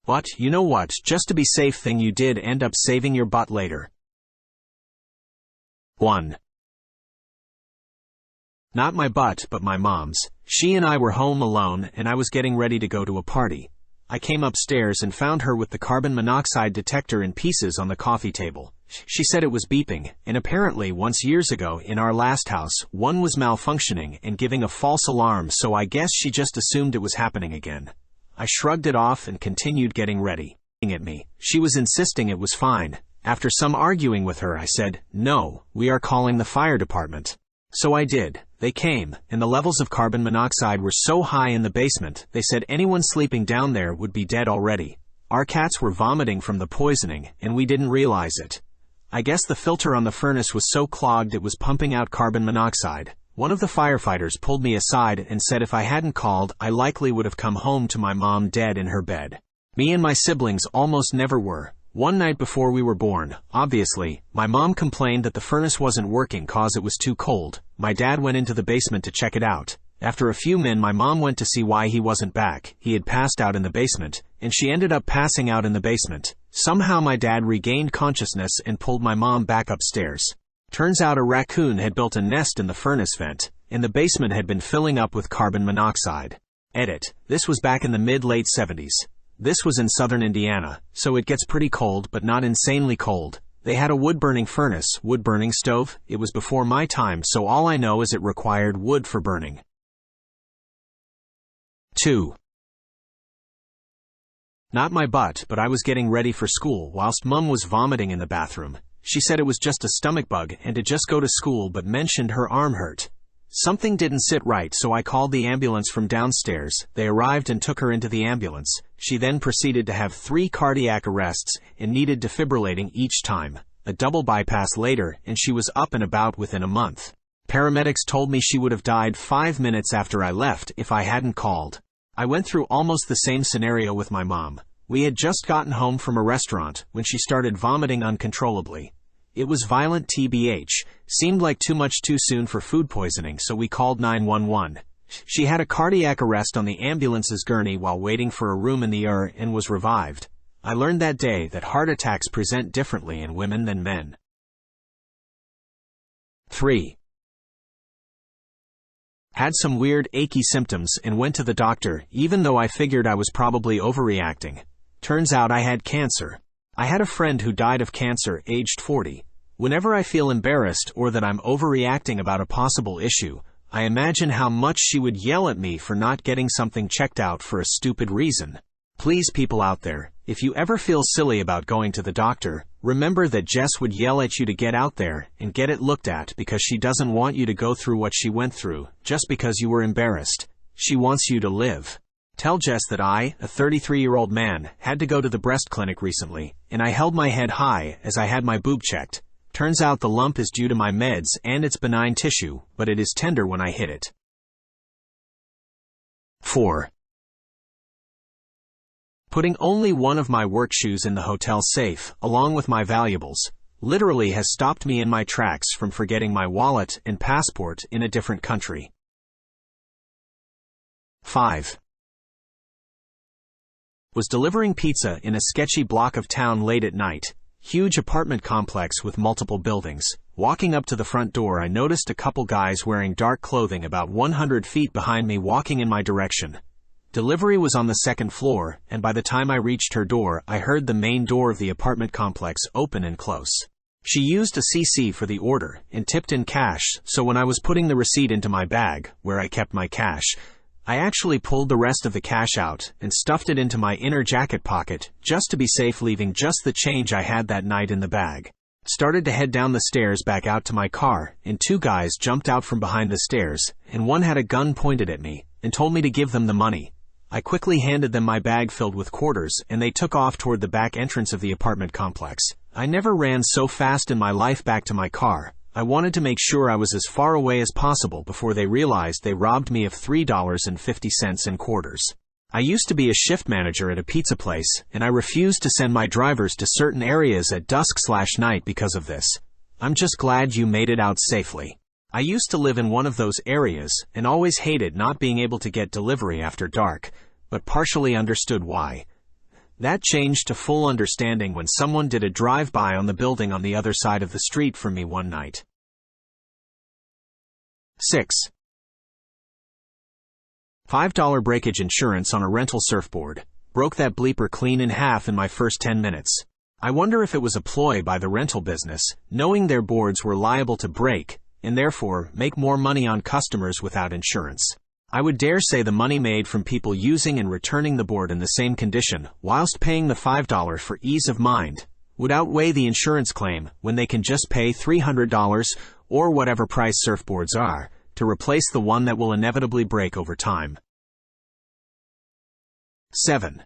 But, you know what, just to be safe thing you did end up saving your butt later. 1. Not my butt, but my mom's. She and I were home alone, and I was getting ready to go to a party. I came upstairs and found her with the carbon monoxide detector in pieces on the coffee table. She said it was beeping, and apparently once years ago in our last house, one was malfunctioning and giving a false alarm, so I guess she just assumed it was happening again. I shrugged it off and continued getting ready. At me, she was insisting it was fine. After some arguing with her, I said, "No, we are calling the fire department." So I did. They came, and the levels of carbon monoxide were so high in the basement, they said anyone sleeping down there would be dead already. Our cats were vomiting from the poisoning, and we didn't realize it. I guess the filter on the furnace was so clogged it was pumping out carbon monoxide. One of the firefighters pulled me aside and said if I hadn't called, I likely would have come home to my mom dead in her bed. Me and my siblings almost never were. One night before we were born, obviously, my mom complained that the furnace wasn't working cause it was too cold. My dad went into the basement to check it out. After a few minutes, my mom went to see why he wasn't back. He had passed out in the basement, and she ended up passing out in the basement. Somehow my dad regained consciousness and pulled my mom back upstairs. Turns out a raccoon had built a nest in the furnace vent, and the basement had been filling up with carbon monoxide. Edit. This was back in the mid-late 70s. This was in southern Indiana, so it gets pretty cold but not insanely cold. They had a wood-burning furnace, wood-burning stove. It was before my time, so all I know is it required wood for burning. 2. Not my butt, but I was getting ready for school whilst Mum was vomiting in the bathroom. She said it was just a stomach bug and to just go to school, but mentioned her arm hurt. Something didn't sit right, so I called the ambulance from downstairs. They arrived and took her into the ambulance. She then proceeded to have 3 cardiac arrests and needed defibrillating each time. A double bypass later, and she was up and about within a month. Paramedics told me she would have died 5 minutes after I left if I hadn't called. I went through almost the same scenario with my mom. We had just gotten home from a restaurant when she started vomiting uncontrollably. It was violent TBH, seemed like too much too soon for food poisoning, so we called 911. She had a cardiac arrest on the ambulance's gurney while waiting for a room in the ER and was revived. I learned that day that heart attacks present differently in women than men. 3. Had some weird achy symptoms and went to the doctor, even though I figured I was probably overreacting. Turns out I had cancer. I had a friend who died of cancer, aged 40. Whenever I feel embarrassed or that I'm overreacting about a possible issue, I imagine how much she would yell at me for not getting something checked out for a stupid reason. Please, people out there, if you ever feel silly about going to the doctor, remember that Jess would yell at you to get out there and get it looked at because she doesn't want you to go through what she went through just because you were embarrassed. She wants you to live. Tell Jess that I, a 33-year-old man, had to go to the breast clinic recently, and I held my head high as I had my boob checked. Turns out the lump is due to my meds and it's benign tissue, but it is tender when I hit it. 4. Putting only one of my work shoes in the hotel safe, along with my valuables, literally has stopped me in my tracks from forgetting my wallet and passport in a different country. 5. Was delivering pizza in a sketchy block of town late at night. Huge apartment complex with multiple buildings. Walking up to the front door, I noticed a couple guys wearing dark clothing about 100 feet behind me walking in my direction. Delivery was on the second floor, and by the time I reached her door, I heard the main door of the apartment complex open and close. She used a CC for the order and tipped in cash, so when I was putting the receipt into my bag, where I kept my cash, I actually pulled the rest of the cash out and stuffed it into my inner jacket pocket, just to be safe, leaving just the change I had that night in the bag. Started to head down the stairs back out to my car, and 2 guys jumped out from behind the stairs, and one had a gun pointed at me, and told me to give them the money. I quickly handed them my bag filled with quarters, and they took off toward the back entrance of the apartment complex. I never ran so fast in my life back to my car. I wanted to make sure I was as far away as possible before they realized they robbed me of $3.50 in quarters. I used to be a shift manager at a pizza place, and I refused to send my drivers to certain areas at dusk/night because of this. I'm just glad you made it out safely. I used to live in one of those areas, and always hated not being able to get delivery after dark, but partially understood why. That changed to full understanding when someone did a drive-by on the building on the other side of the street from me one night. 6. $5 breakage insurance on a rental surfboard. Broke that bleeper clean in half in my first 10 minutes. I wonder if it was a ploy by the rental business, knowing their boards were liable to break, and therefore make more money on customers without insurance. I would dare say the money made from people using and returning the board in the same condition, whilst paying the $5 for ease of mind, would outweigh the insurance claim when they can just pay $300, or whatever price surfboards are, to replace the one that will inevitably break over time. 7.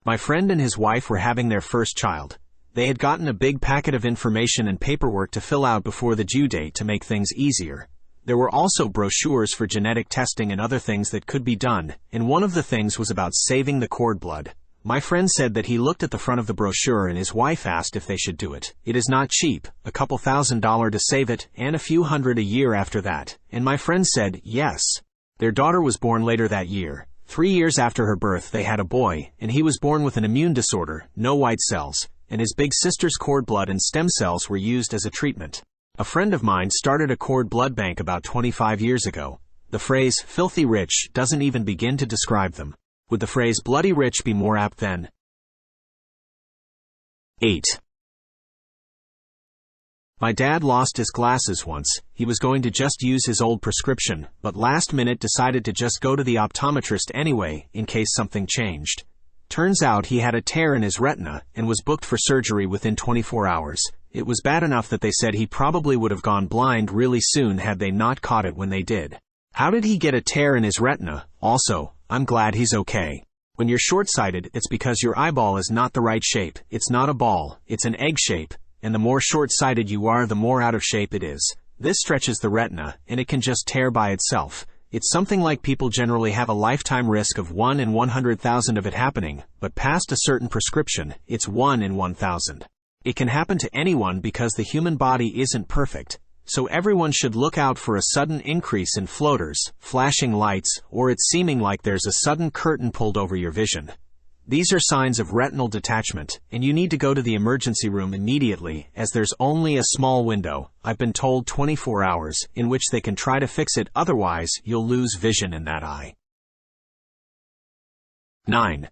My friend and his wife were having their first child. They had gotten a big packet of information and paperwork to fill out before the due date to make things easier. There were also brochures for genetic testing and other things that could be done, and one of the things was about saving the cord blood. My friend said that he looked at the front of the brochure and his wife asked if they should do it. It is not cheap, a couple $1,000s to save it, and a few hundred a year after that, and my friend said yes. Their daughter was born later that year. 3 years after her birth they had a boy, and he was born with an immune disorder, no white cells, and his big sister's cord blood and stem cells were used as a treatment. A friend of mine started a cord blood bank about 25 years ago. The phrase, filthy rich, doesn't even begin to describe them. Would the phrase bloody rich be more apt then? 8. My dad lost his glasses once. He was going to just use his old prescription, but last minute decided to just go to the optometrist anyway, in case something changed. Turns out he had a tear in his retina, and was booked for surgery within 24 hours. It was bad enough that they said he probably would have gone blind really soon had they not caught it when they did. How did he get a tear in his retina? Also, I'm glad he's okay. When you're short-sighted, it's because your eyeball is not the right shape. It's not a ball, it's an egg shape, and the more short-sighted you are, the more out of shape it is. This stretches the retina, and it can just tear by itself. It's something like people generally have a lifetime risk of 1 in 100,000 of it happening, but past a certain prescription, it's 1 in 1,000. It can happen to anyone because the human body isn't perfect, so everyone should look out for a sudden increase in floaters, flashing lights, or it seeming like there's a sudden curtain pulled over your vision. These are signs of retinal detachment, and you need to go to the emergency room immediately, as there's only a small window, I've been told 24 hours, in which they can try to fix it, otherwise you'll lose vision in that eye. 9.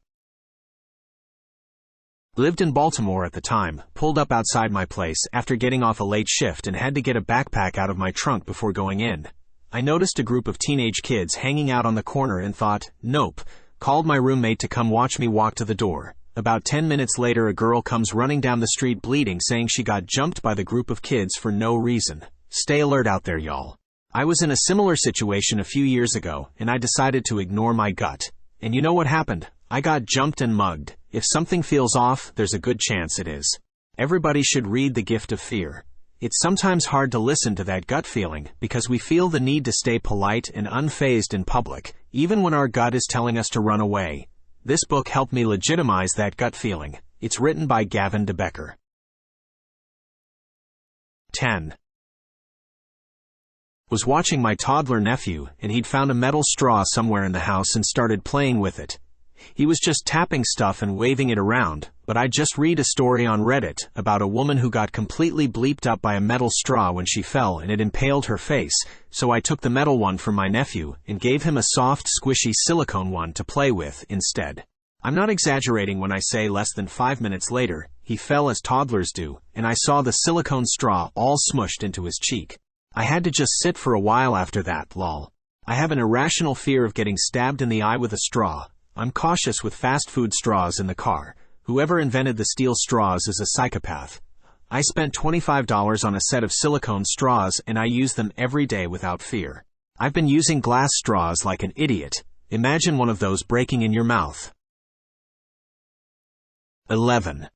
Lived in Baltimore at the time, pulled up outside my place after getting off a late shift and had to get a backpack out of my trunk before going in. I noticed a group of teenage kids hanging out on the corner and thought, nope. Called my roommate to come watch me walk to the door. About 10 minutes later a girl comes running down the street bleeding, saying she got jumped by the group of kids for no reason. Stay alert out there, y'all. I was in a similar situation a few years ago, and I decided to ignore my gut. And you know what happened? I got jumped and mugged. If something feels off, there's a good chance it is. Everybody should read The Gift of Fear. It's sometimes hard to listen to that gut feeling, because we feel the need to stay polite and unfazed in public, even when our gut is telling us to run away. This book helped me legitimize that gut feeling. It's written by Gavin de Becker. 10. Was watching my toddler nephew, and he'd found a metal straw somewhere in the house and started playing with it. He was just tapping stuff and waving it around, but I just read a story on Reddit about a woman who got completely bleeped up by a metal straw when she fell and it impaled her face, so I took the metal one from my nephew and gave him a soft, squishy silicone one to play with instead. I'm not exaggerating when I say less than 5 minutes later, he fell as toddlers do, and I saw the silicone straw all smushed into his cheek. I had to just sit for a while after that, lol. I have an irrational fear of getting stabbed in the eye with a straw. I'm cautious with fast food straws in the car. Whoever invented the steel straws is a psychopath. I spent $25 on a set of silicone straws and I use them every day without fear. I've been using glass straws like an idiot. Imagine one of those breaking in your mouth. 11.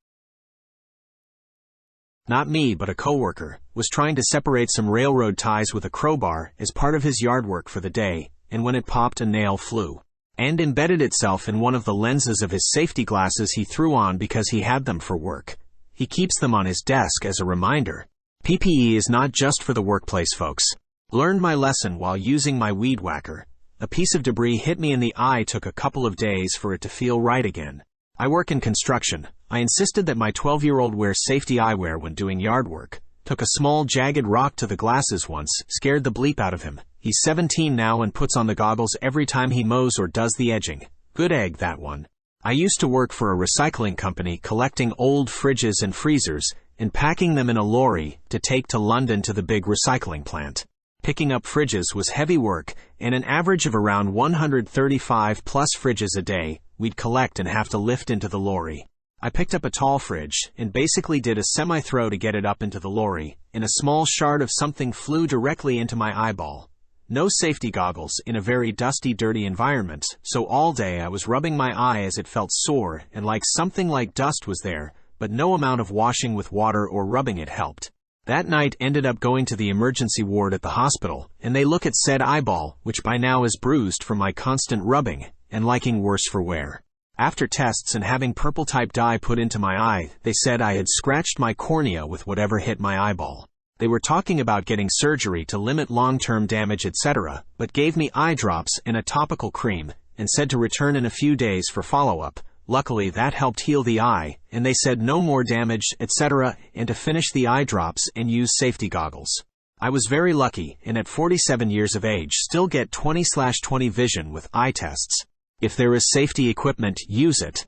Not me, but a coworker was trying to separate some railroad ties with a crowbar as part of his yard work for the day, and when it popped, a nail flew and embedded itself in one of the lenses of his safety glasses he threw on because he had them for work. He keeps them on his desk as a reminder. PPE is not just for the workplace, folks. Learned my lesson while using my weed whacker. A piece of debris hit me in the eye. Took a couple of days for it to feel right again. I work in construction. I insisted that my 12-year-old wear safety eyewear when doing yard work. Took a small jagged rock to the glasses once, scared the bleep out of him. He's 17 now and puts on the goggles every time he mows or does the edging. Good egg, that one. I used to work for a recycling company collecting old fridges and freezers and packing them in a lorry to take to London to the big recycling plant. Picking up fridges was heavy work, and an average of around 135 plus fridges a day we'd collect and have to lift into the lorry. I picked up a tall fridge and basically did a semi-throw to get it up into the lorry, and a small shard of something flew directly into my eyeball. No safety goggles in a very dusty, dirty environment, so all day I was rubbing my eye as it felt sore and like something like dust was there, but no amount of washing with water or rubbing it helped. That night ended up going to the emergency ward at the hospital, and they look at said eyeball, which by now is bruised from my constant rubbing, and liking worse for wear. After tests and having purple-type dye put into my eye, they said I had scratched my cornea with whatever hit my eyeball. They were talking about getting surgery to limit long-term damage, etc., but gave me eye drops and a topical cream, and said to return in a few days for follow-up. Luckily that helped heal the eye, and they said no more damage, etc., and to finish the eye drops and use safety goggles. I was very lucky, and at 47 years of age still get 20/20 vision with eye tests. If there is safety equipment, use it.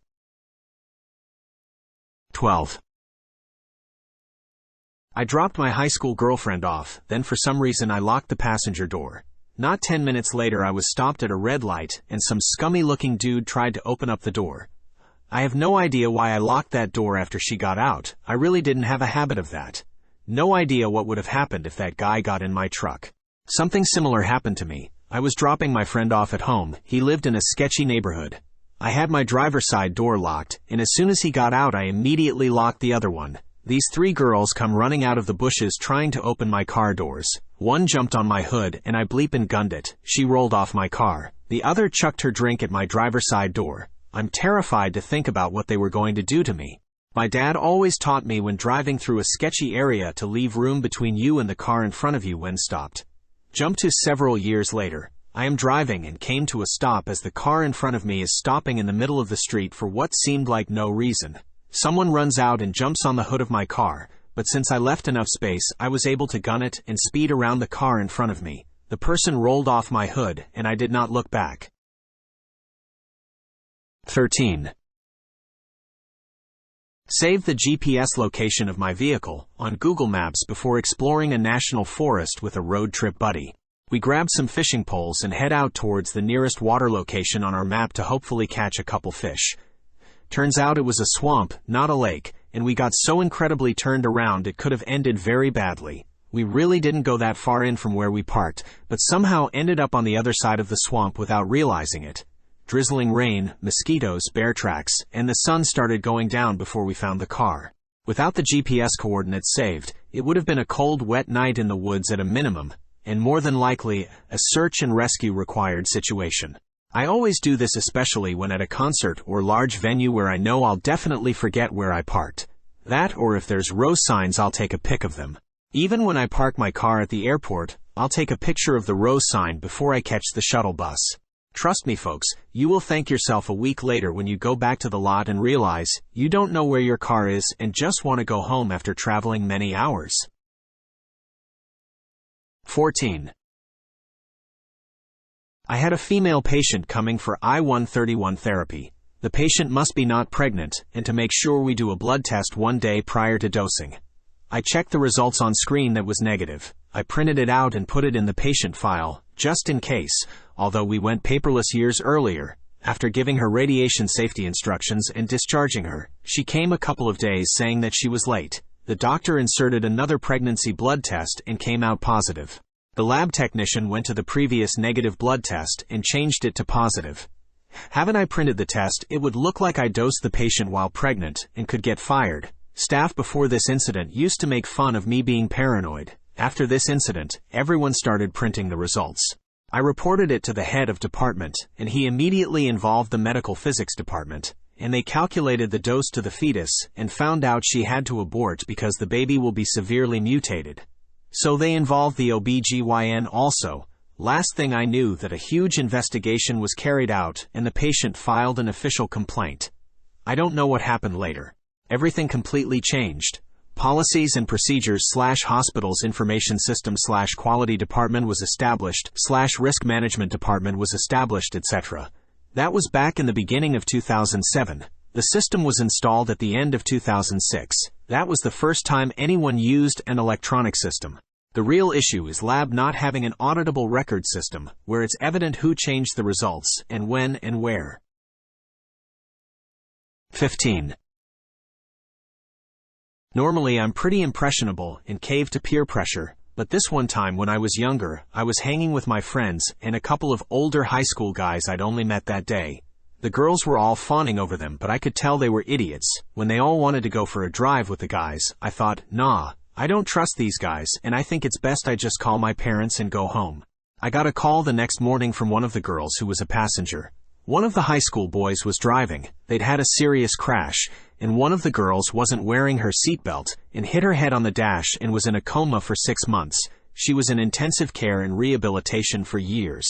12. I dropped my high school girlfriend off, then for some reason I locked the passenger door. Not 10 minutes later I was stopped at a red light, and some scummy-looking dude tried to open up the door. I have no idea why I locked that door after she got out. I really didn't have a habit of that. No idea what would have happened if that guy got in my truck. Something similar happened to me. I was dropping my friend off at home. He lived in a sketchy neighborhood. I had my driver's side door locked, and as soon as he got out I immediately locked the other one. These three girls come running out of the bushes trying to open my car doors. One jumped on my hood and I bleep and gunned it. She rolled off my car. The other chucked her drink at my driver's side door. I'm terrified to think about what they were going to do to me. My dad always taught me when driving through a sketchy area to leave room between you and the car in front of you when stopped. Jump to several years later. I am driving and came to a stop as the car in front of me is stopping in the middle of the street for what seemed like no reason. Someone runs out and jumps on the hood of my car, but since I left enough space, I was able to gun it and speed around the car in front of me. The person rolled off my hood, and I did not look back. 13. Save the GPS location of my vehicle on Google Maps before exploring a national forest with a road trip buddy. We grab some fishing poles and head out towards the nearest water location on our map to hopefully catch a couple fish. Turns out it was a swamp, not a lake, and we got so incredibly turned around it could have ended very badly. We really didn't go that far in from where we parked, but somehow ended up on the other side of the swamp without realizing it. Drizzling rain, mosquitoes, bear tracks, and the sun started going down before we found the car. Without the GPS coordinates saved, it would have been a cold, wet night in the woods at a minimum, and more than likely, a search and rescue required situation. I always do this especially when at a concert or large venue where I know I'll definitely forget where I parked. That, or if there's row signs, I'll take a pic of them. Even when I park my car at the airport, I'll take a picture of the row sign before I catch the shuttle bus. Trust me folks, you will thank yourself a week later when you go back to the lot and realize you don't know where your car is and just want to go home after traveling many hours. 14. I had a female patient coming for I-131 therapy. The patient must be not pregnant, and to make sure we do a blood test one day prior to dosing. I checked the results on screen that was negative. I printed it out and put it in the patient file, just in case, although we went paperless years earlier. After giving her radiation safety instructions and discharging her, she came a couple of days saying that she was late. The doctor inserted another pregnancy blood test and came out positive. The lab technician went to the previous negative blood test and changed it to positive. Haven't I printed the test, it would look like I dosed the patient while pregnant and could get fired. Staff before this incident used to make fun of me being paranoid. After this incident, everyone started printing the results. I reported it to the head of department, and he immediately involved the medical physics department, and they calculated the dose to the fetus and found out she had to abort because the baby will be severely mutated. So they involved the OBGYN also. Last thing I knew that a huge investigation was carried out and the patient filed an official complaint. I don't know what happened later. Everything completely changed. Policies and procedures / hospitals information system / quality department was established / risk management department was established, etc. That was back in the beginning of 2007. The system was installed at the end of 2006. That was the first time anyone used an electronic system. The real issue is lab not having an auditable record system, where it's evident who changed the results, and when and where. 15. Normally I'm pretty impressionable and cave to peer pressure, but this one time when I was younger, I was hanging with my friends and a couple of older high school guys I'd only met that day. The girls were all fawning over them, but I could tell they were idiots. When they all wanted to go for a drive with the guys, I thought, nah, I don't trust these guys, and I think it's best I just call my parents and go home. I got a call the next morning from one of the girls who was a passenger. One of the high school boys was driving. They'd had a serious crash, and one of the girls wasn't wearing her seatbelt and hit her head on the dash and was in a coma for 6 months. She was in intensive care and rehabilitation for years.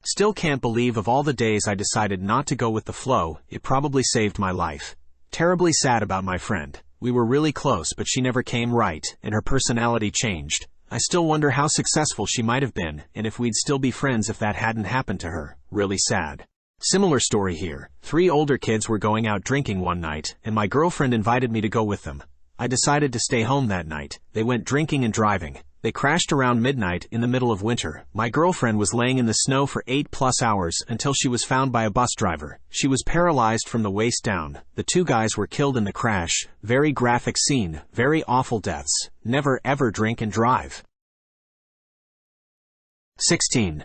Still can't believe of all the days I decided not to go with the flow, it probably saved my life. Terribly sad about my friend. We were really close, but she never came right, and her personality changed. I still wonder how successful she might have been, and if we'd still be friends if that hadn't happened to her. Really sad. Similar story here. 3 older kids were going out drinking one night, and my girlfriend invited me to go with them. I decided to stay home that night. They went drinking and driving. They crashed around midnight in the middle of winter. My girlfriend was laying in the snow for 8+ hours until she was found by a bus driver. She was paralyzed from the waist down. The 2 guys were killed in the crash. Very graphic scene. Very awful deaths. Never ever drink and drive. 16.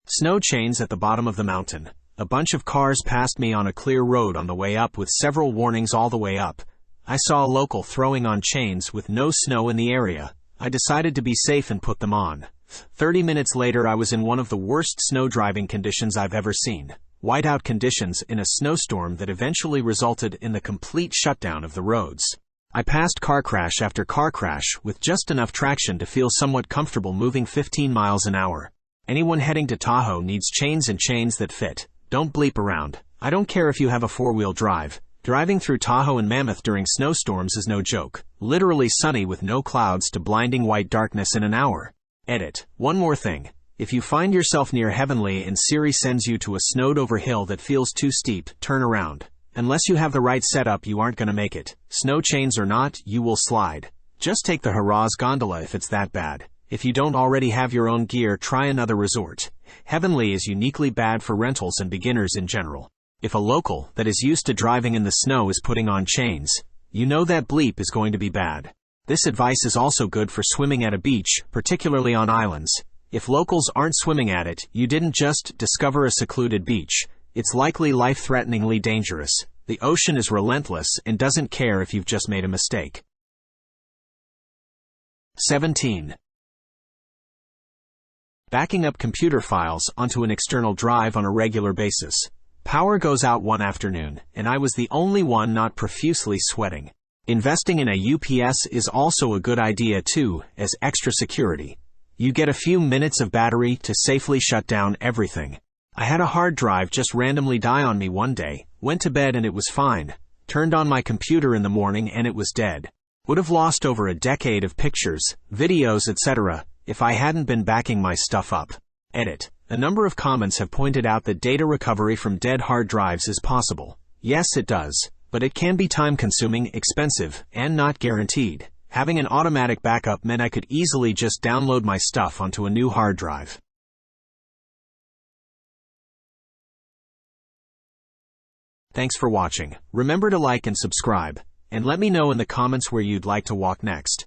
Snow chains at the bottom of the mountain. A bunch of cars passed me on a clear road on the way up with several warnings all the way up. I saw a local throwing on chains with no snow in the area. I decided to be safe and put them on. 30 minutes later I was in one of the worst snow driving conditions I've ever seen. Whiteout conditions in a snowstorm that eventually resulted in the complete shutdown of the roads. I passed car crash after car crash with just enough traction to feel somewhat comfortable moving 15 miles an hour. Anyone heading to Tahoe needs chains and chains that fit. Don't bleep around. I don't care if you have a 4-wheel drive. Driving through Tahoe and Mammoth during snowstorms is no joke. Literally sunny with no clouds to blinding white darkness in an hour. Edit. One more thing. If you find yourself near Heavenly and Siri sends you to a snowed-over hill that feels too steep, turn around. Unless you have the right setup, you aren't gonna make it. Snow chains or not, you will slide. Just take the Haraz gondola if it's that bad. If you don't already have your own gear, try another resort. Heavenly is uniquely bad for rentals and beginners in general. If a local that is used to driving in the snow is putting on chains, you know that bleep is going to be bad. This advice is also good for swimming at a beach, particularly on islands. If locals aren't swimming at it, you didn't just discover a secluded beach. It's likely life-threateningly dangerous. The ocean is relentless and doesn't care if you've just made a mistake. 17. Backing up computer files onto an external drive on a regular basis. Power goes out one afternoon, and I was the only one not profusely sweating. Investing in a UPS is also a good idea too, as extra security. You get a few minutes of battery to safely shut down everything. I had a hard drive just randomly die on me one day, went to bed and it was fine. Turned on my computer in the morning and it was dead. Would have lost over a decade of pictures, videos, etc. if I hadn't been backing my stuff up. Edit. A number of comments have pointed out that data recovery from dead hard drives is possible. Yes, it does, but it can be time-consuming, expensive, and not guaranteed. Having an automatic backup meant I could easily just download my stuff onto a new hard drive. Thanks for watching. Remember to like and subscribe, and let me know in the comments where you'd like to walk next.